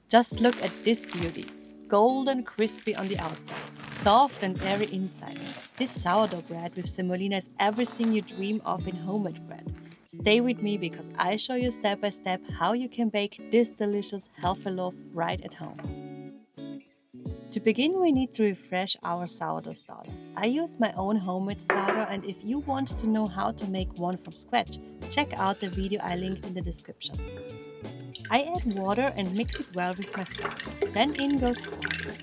Just look at this beauty. Golden crispy on the outside, soft and airy inside. This sourdough bread with semolina is everything you dream of in homemade bread. Stay with me because I show you step by step how you can bake this delicious healthy loaf right at home. To begin, we need to refresh our sourdough starter. I use my own homemade starter, and if you want to know how to make one from scratch, check out the video I linked in the description. I add water and mix it well with my starter. Then in goes flour.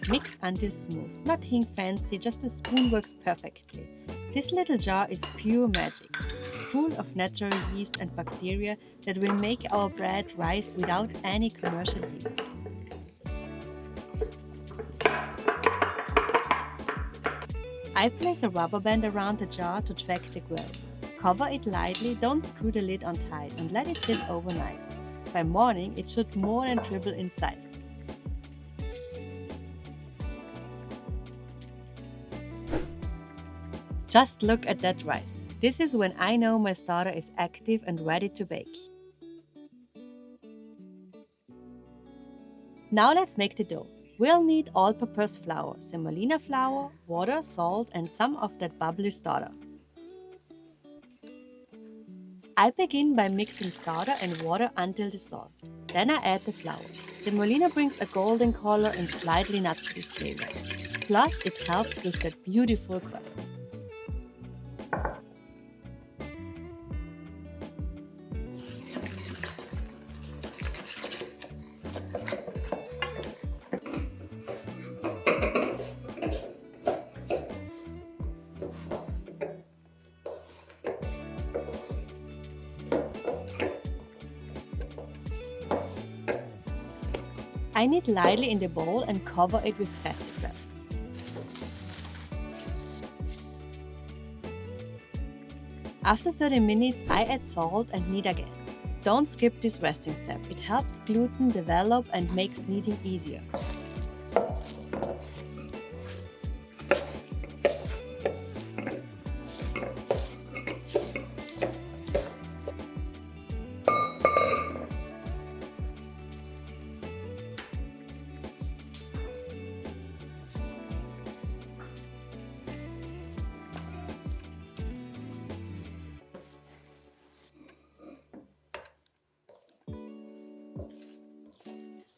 Mix until smooth. Nothing fancy, just a spoon works perfectly. This little jar is pure magic, full of natural yeast and bacteria that will make our bread rise without any commercial yeast. I place a rubber band around the jar to track the growth. Cover it lightly, don't screw the lid on tight, and let it sit overnight. By morning, it should more than triple in size. Just look at that rise. This is when I know my starter is active and ready to bake. Now let's make the dough. We'll need all-purpose flour, semolina flour, water, salt, and some of that bubbly starter. I begin by mixing starter and water until dissolved. Then I add the flowers. Semolina brings a golden color and slightly nutty flavor. Plus, it helps with that beautiful crust. I knead lightly in the bowl and cover it with plastic wrap. After 30 minutes, I add salt and knead again. Don't skip this resting step. It helps gluten develop and makes kneading easier.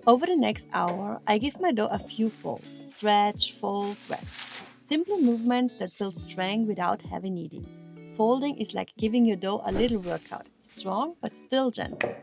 Over the next hour, I give my dough a few folds, stretch, fold, rest. Simple movements that build strength without heavy kneading. Folding is like giving your dough a little workout, strong but still gentle.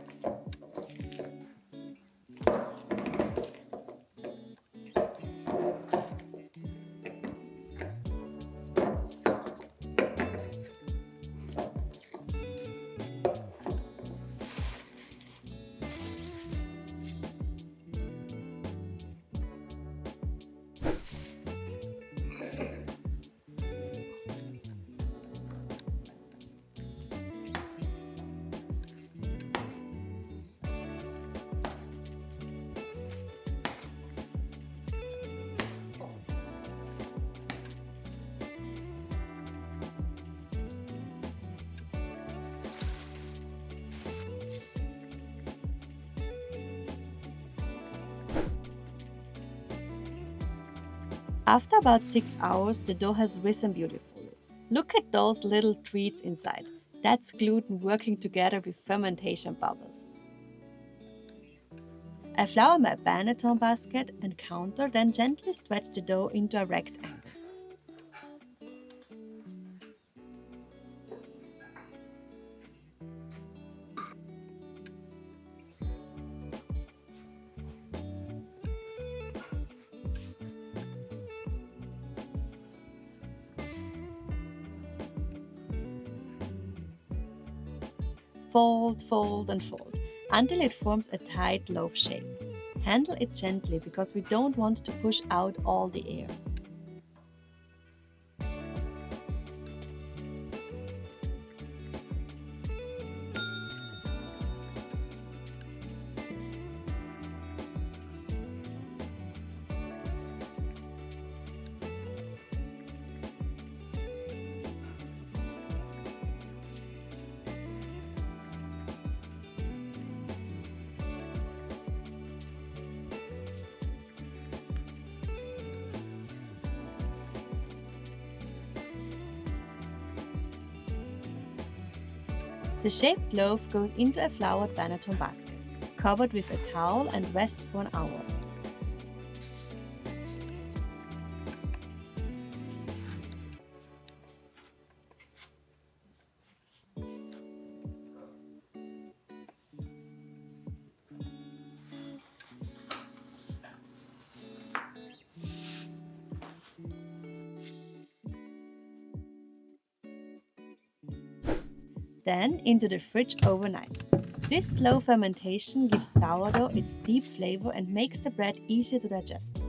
After about 6 hours, the dough has risen beautifully. Look at those little treats inside. That's gluten working together with fermentation bubbles. I flour my panettone basket and counter, then gently stretch the dough into a rectangle. Fold, fold, and fold until it forms a tight loaf shape. Handle it gently because we don't want to push out all the air. The shaped loaf goes into a floured banneton basket, covered with a towel and rest for an hour. Then into the fridge overnight. This slow fermentation gives sourdough its deep flavor and makes the bread easier to digest.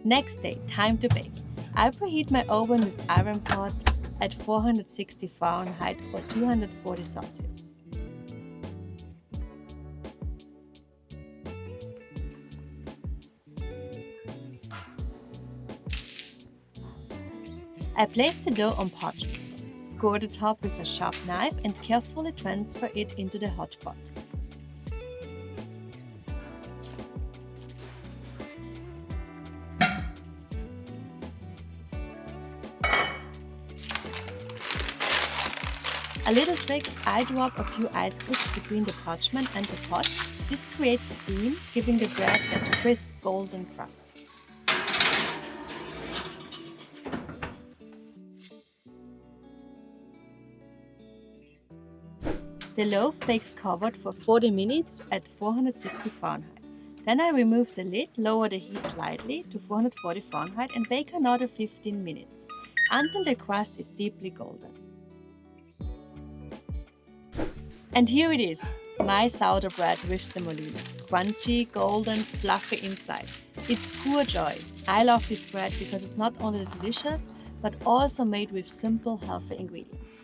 Next day, time to bake. I preheat my oven with iron pot at 460 Fahrenheit or 240 Celsius. I place the dough on parchment. Score the top with a sharp knife and carefully transfer it into the hot pot. A little trick, I drop a few ice cubes between the parchment and the pot. This creates steam, giving the bread that crisp golden crust. The loaf bakes covered for 40 minutes at 460 Fahrenheit. Then I remove the lid, lower the heat slightly to 440 Fahrenheit and bake another 15 minutes until the crust is deeply golden. And here it is, my sourdough bread with semolina. Crunchy, golden, fluffy inside. It's pure joy. I love this bread because it's not only delicious, but also made with simple, healthy ingredients.